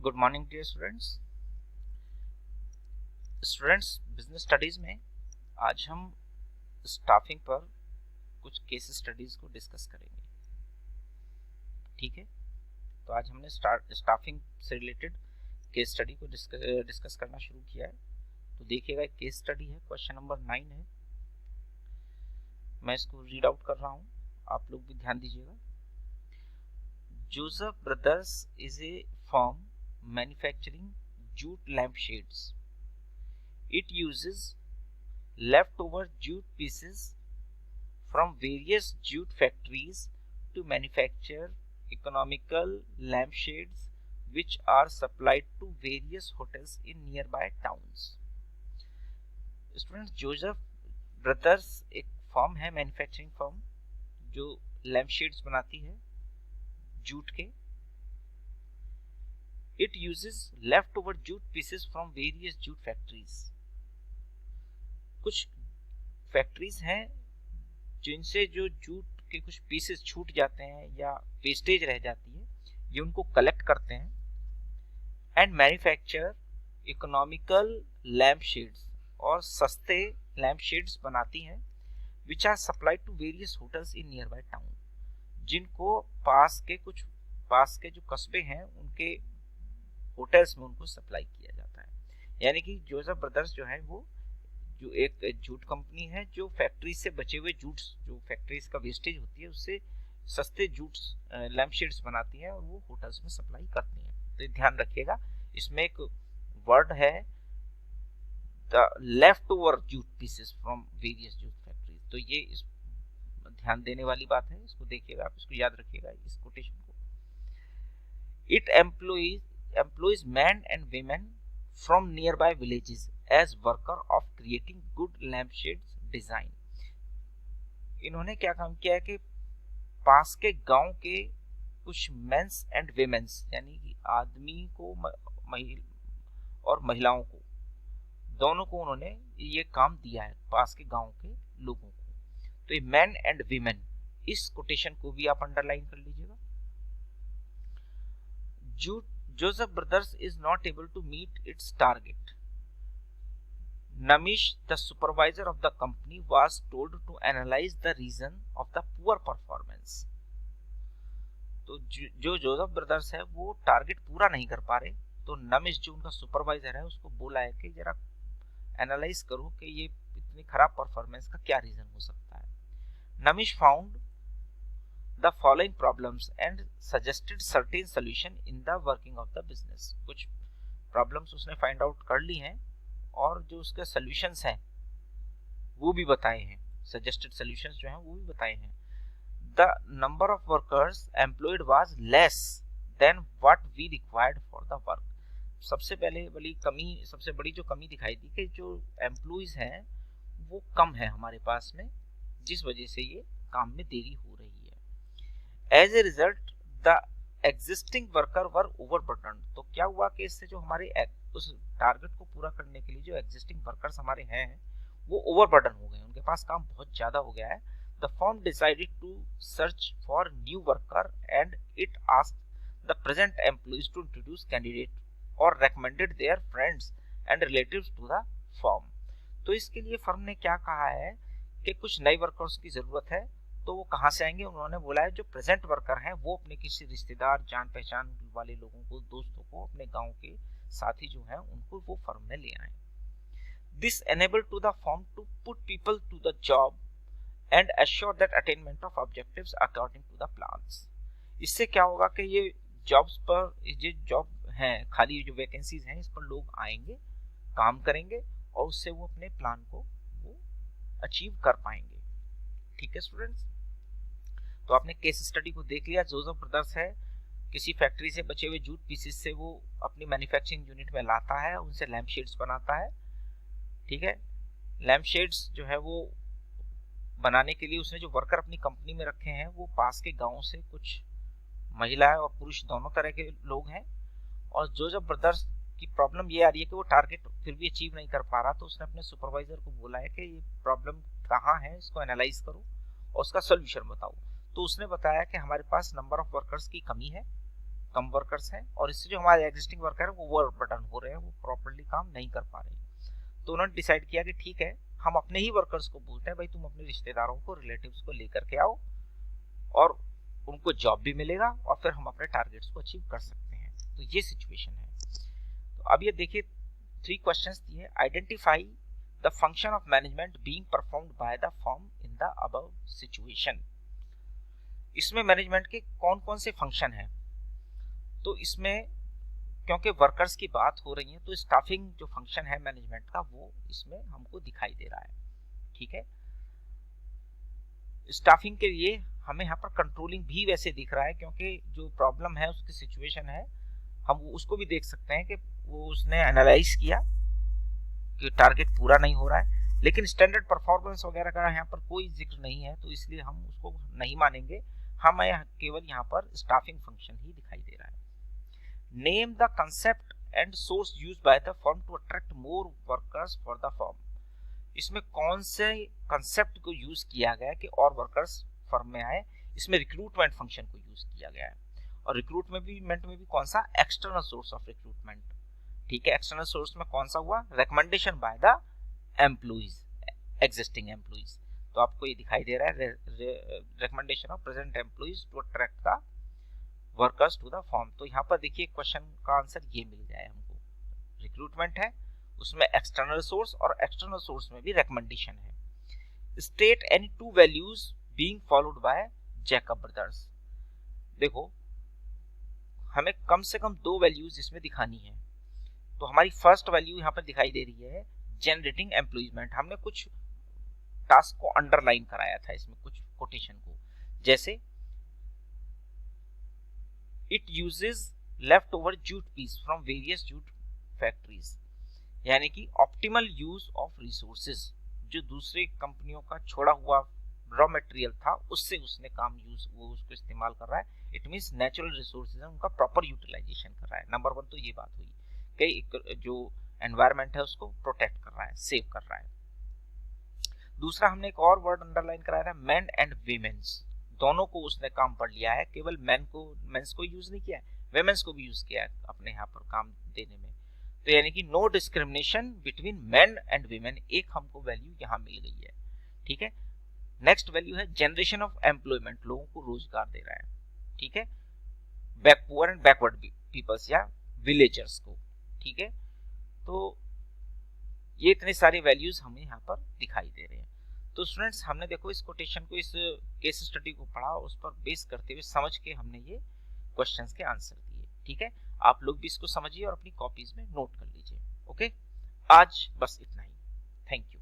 Good morning dear students business studies में आज हम स्टाफिंग पर कुछ केस स्टडीज को डिस्कस करेंगे। ठीक है, तो आज हमने स्टाफिंग से रिलेटेड केस स्टडी को डिस्कस करना शुरू किया है। तो देखिएगा, एक केस स्टडी है, क्वेश्चन नंबर 9 है। मैं इसको रीड आउट कर रहा हूँ, आप लोग भी ध्यान दीजिएगा। Joseph brothers is a firm manufacturing jute lampshades. It uses leftover jute pieces from various jute factories to manufacture economical lampshades which are supplied to various hotels in nearby towns. Students, Joseph brothers एक firm है, manufacturing firm, जो लैम्पशेड्स बनाती है jute के। It uses leftover jute pieces from various jute factories. कुछ factories हैं जिनसे जो जूट के कुछ पीसेस छूट जाते हैं या वेस्टेज रह जाती है, ये उनको कलेक्ट करते हैं and manufacture economical lamp shades, और सस्ते लैम्प शेड्स बनाती हैं which are supplied to various hotels in near by town, जिनको पास के जो कस्बे हैं उनके होटल्स में उनको सप्लाई किया जाता है। यानी कि जोसेफ ब्रदर्स जो है वो जो एक जूट कंपनी है जो फैक्ट्री से बचे हुए जूट्स, जो फैक्ट्रीज का वेस्टेज होती है, उससे सस्ते जूट्स लैम्पशेड्स बनाती है और वो होटल्स में सप्लाई करती है। तो ध्यान रखिएगा, इसमें एक वर्ड है the left over jute pieces from various jute factories. तो ये ध्यान देने वाली बात है, इसको देखिएगा, आप इसको याद रखिएगा, इस कोटेशन को। It employs men and women from nearby villages as worker of creating good lampshades design. इन्होंने क्या काम किया है कि पास के गांव के कुछ मेंस एंड वेमेंस, यानी कि आदमी को और महिलाओं को, दोनों को उन्होंने ये काम दिया है, पास के गांव के लोगों को। तो ये मैन एंड वीमेन, इस कोटेशन को भी आप अंडरलाइन कर लीजिएगा। Joseph Brothers is not able to meet its target. Namish, the supervisor of the company, was told to analyze the reason of the poor performance. तो जो जोसेफ ब्रदर्स है वो टारगेट पूरा नहीं कर पा रहे, तो नमिश जो उनका सुपरवाइजर है उसको बोला है कि जरा एनालाइज करो कि ये इतनी खराब परफॉर्मेंस का क्या रीजन हो सकता है। Namish found the following problems and suggested certain solution in the working of the business. कुछ प्रॉब्लम्स उसने फाइंड आउट कर ली हैं और जो उसके सॉल्यूशंस हैं वो भी बताए हैं, सजेस्टेड सॉल्यूशंस जो हैं वो भी बताए हैं। The number of workers employed was less than what we required for the work. सबसे बड़ी जो कमी दिखाई दी कि जो एम्प्लॉइज हैं वो कम है हमारे पास में, जिस वजह से ये काम में देरी हो रही है। As a result, the existing worker were overburdened. तो क्या हुआ कि इससे जो हमारे उस टारगेट को पूरा करने के लिए जो एग्जिस्टिंग वर्कर्स हमारे हैं वो ओवरबर्डन हो गए, उनके पास काम बहुत ज्यादा हो गया है। The firm decided to search for new worker and it asked the present employees to introduce candidate or recommended their friends and relatives to the firm. तो इसके लिए फर्म ने क्या कहा है कि कुछ नए वर्कर्स की जरूरत है, तो वो कहाँ से आएंगे? उन्होंने बोला है जो प्रेजेंट वर्कर हैं वो अपने किसी रिश्तेदार, जान पहचान वाले लोगों को, दोस्तों को, अपने गांव के साथी जो हैं उनको वो फर्म में ले आए। This enable to the firm to put people to the job and assure that attainment of objectives according to the plans. इससे क्या होगा कि ये जॉब्स पर, ये जॉब हैं, खाली जो वैकेंसीज हैं, इस पर लोग आएंगे, काम करेंगे और उससे वो अपने प्लान को वो अचीव कर पाएंगे। ठीक है स्टूडेंट्स, तो आपने केस स्टडी को देख लिया। जोसेफ ब्रदर्स है, किसी फैक्ट्री से बचे हुए जूट पीसेस से वो अपनी मैन्युफैक्चरिंग यूनिट में लाता है, उनसे लैम्प शेड्स बनाता है। ठीक है, लैम्प शेड्स जो है वो बनाने के लिए उसने जो वर्कर अपनी कंपनी में रखे हैं वो पास के गांव से कुछ महिलाएं और पुरुष दोनों तरह के लोग हैं। और जोसेफ ब्रदर्स की प्रॉब्लम ये आ रही है कि वो टारगेट फिर भी अचीव नहीं कर पा रहा, तो उसने अपने सुपरवाइजर को बोला है कि ये प्रॉब्लम कहाँ है, इसको एनालाइज करो और उसका सोल्यूशन बताओ। तो उसने बताया कि हमारे पास नंबर ऑफ वर्कर्स की कमी है कम वर्कर्स हैं और इससे जो हमारे एग्जिस्टिंग वर्कर है वो ओवरबर्डन हो रहे हैं, वो प्रॉपर्ली काम नहीं कर पा रहे हैं। तो उन्होंने डिसाइड किया कि ठीक है, हम अपने ही वर्कर्स को बोलते हैं भाई तुम अपने रिश्तेदारों को, रिलेटिव्स को लेकर के आओ और उनको जॉब भी मिलेगा और फिर हम अपने टारगेट्स को अचीव कर सकते हैं। तो ये सिचुएशन है। तो अब ये देखिए 3 क्वेश्चंस दिए। Identify the function of management being performed by the firm in the above situation. इसमें मैनेजमेंट के कौन कौन से फंक्शन हैं? तो इसमें क्योंकि वर्कर्स की बात हो रही है तो स्टाफिंग जो फंक्शन है मैनेजमेंट का वो इसमें हमको दिखाई दे रहा है। ठीक है, स्टाफिंग के लिए हमें यहाँ पर कंट्रोलिंग भी वैसे दिख रहा है, क्योंकि जो प्रॉब्लम है उसकी सिचुएशन है, हम उसको भी देख सकते हैं कि वो उसने एनालाइज किया कि टारगेट पूरा नहीं हो रहा है, लेकिन स्टैंडर्ड परफॉर्मेंस वगैरह का यहाँ पर कोई जिक्र नहीं है, तो इसलिए हम उसको नहीं मानेंगे। हमें केवल यहाँ पर स्टाफिंग फंक्शन ही दिखाई दे रहा है। Name the concept and source used by the firm to attract more workers for the firm. इसमें कौन से कंसेप्ट को यूज किया गया है कि और वर्कर्स फर्म में आए? इसमें रिक्रूटमेंट फंक्शन को यूज किया गया है। और रिक्रूटमेंट में भी कौन सा? External source of recruitment. ठीक है, एक्सटर्नल सोर्स में कौन सा हुआ? Recommendation by the employees, existing employees. तो आपको ये दिखाई दे रहा है recommendation of present employees to attract the workers to the firm. तो यहाँ पर देखिए क्वेश्चन का आंसर ये मिल जाए हमको। रिक्रूटमेंट है, उसमें एक्सटर्नल सोर्स और एक्सटर्नल सोर्स में भी रिकमेंडेशन है। State any 2 values being followed by Jacob brothers. देखो हमें कम से कम 2 वैल्यूज इसमें दिखानी है। तो हमारी फर्स्ट वैल्यू यहाँ पर दिखाई दे रही है जनरेटिंग एम्प्लॉयमेंट। हमने कुछ टास्क को अंडरलाइन कराया था इसमें, कुछ कोटेशन को, जैसे it uses left over jute piece from various jute factories, यानी कि ऑप्टिमल यूज ऑफ रिसोर्सेज। जो दूसरे कंपनियों का छोड़ा हुआ रॉ मटेरियल था उससे उसने काम यूज, वो उसको इस्तेमाल कर रहा है। इट मींस नेचुरल रिसोर्सेज है उनका प्रॉपर यूटिलाइजेशन कर रहा है। नंबर 1 तो ये बात हुई कि जो एनवायरनमेंट है उसको प्रोटेक्ट कर रहा है, सेव कर रहा है। दूसरा हमने एक और वर्ड अंडरलाइन कराया था, मेन एंड वीमेन्स। दोनों को उसने काम पर लिया है, केवल मेंस को यूज नहीं किया है, वीमेन्स को भी यूज किया है अपने यहाँ पर काम देने में। तो यानी कि no discrimination between men and women, एक हमको वैल्यू यहाँ मिल गई है। ठीक है, नेक्स्ट वैल्यू है जनरेशन ऑफ एम्प्लॉयमेंट, लोगों को रोजगार दे रहा है। ठीक है, पुअर एंड बैकवर्ड पीपल्स या विलेजर्स को। ठीक है, तो ये इतने सारे वैल्यूज हमें यहाँ पर दिखाई दे रहे हैं। तो स्टूडेंट्स हमने देखो इस कोटेशन को, इस केस स्टडी को पढ़ा, उस पर बेस करते हुए समझ के हमने ये क्वेश्चंस के आंसर दिए। ठीक है, आप लोग भी इसको समझिए और अपनी कॉपीज में नोट कर लीजिए। ओके, आज बस इतना ही। Thank you.